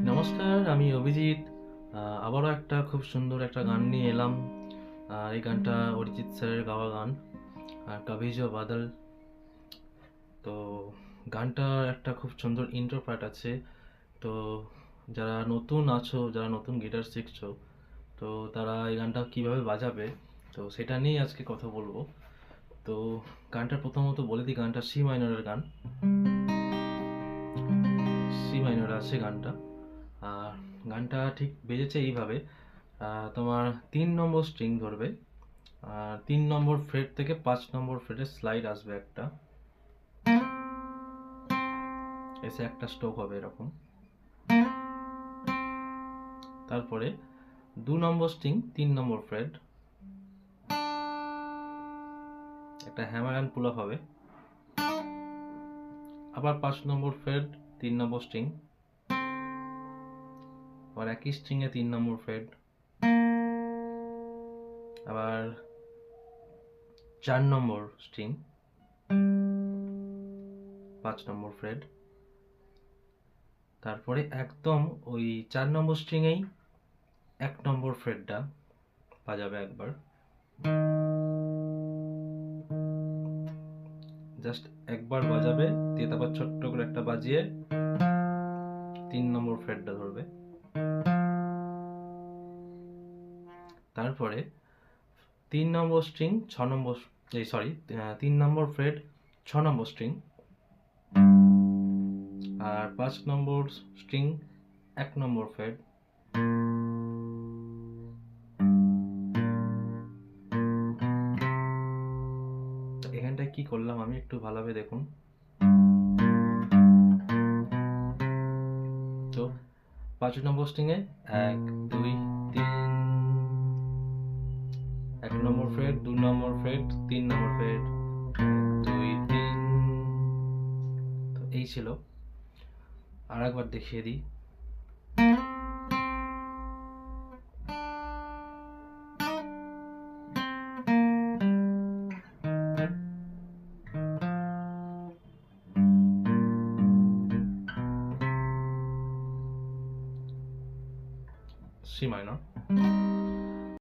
নমস্কার, আমি অভিজিৎ। আবারও একটা খুব সুন্দর একটা গান নিয়ে এলাম। এই গানটা অরিজিৎ স্যারের গাওয়া গান, কভি জো বাদল। তো গানটার একটা খুব সুন্দর ইন্ট্রো পার্ট আছে। তো যারা নতুন আছো, যারা নতুন গিটার শিখছো, তো তারা এই গানটা কিভাবে বাজাবে, তো সেটা নিয়েই আজকে কথা বলবো। তো গানটা প্রথমত বলে দিই, গানটা সি মাইনরের গান। সি মাইনর আছে গানটা। আর গানটা ঠিক বেজেছে এইভাবে। তোমার 3 নম্বর স্ট্রিং ধরবে, আর 3 নম্বর ফ্রেট থেকে 5 নম্বর ফ্রেটে স্লাইড আসবে একটা, এসে একটা স্ট্রোক হবে এরকম। তারপরে 2 নম্বর স্ট্রিং 3 নম্বর ফ্রেট, একটা হ্যামার অ্যান্ড পুল আপ হবে। আবার 5 নম্বর ফ্রেট 3 নম্বর স্ট্রিং, আবার একই স্ট্রিংয়ে 3 নম্বর ফ্রেট, আবার 4 নম্বর স্ট্রিং 5 নম্বর ফ্রেট। তারপরে একদম ওই 4 নম্বর স্ট্রিংয়েই 1 নম্বর ফ্রেটটা বাজাবে একবার, জাস্ট একবার বাজাবে, দিয়ে তারপর ছোট্ট করে একটা বাজিয়ে 3 নম্বর ফ্রেটটা ধরবে। তারপরে 3 নম্বর স্ট্রিং 6 নম্বর, এই সরি 3 নম্বর ফ্রেট 6 নম্বর স্ট্রিং, আর 5 নম্বর স্ট্রিং 1 নম্বর ফ্রেট। এখানটায় কি করলাম আমি, একটু ভালোভাবে দেখুন। তো 5 নম্বর স্ট্রিংয়ে 1 2 3, 1 নম্বর ফ্রেট 2 নম্বর ফ্রেট 3 নম্বর ফ্রেট, 2 3। তো এই ছিল। আর একবার দেখিয়ে দিই। C minor,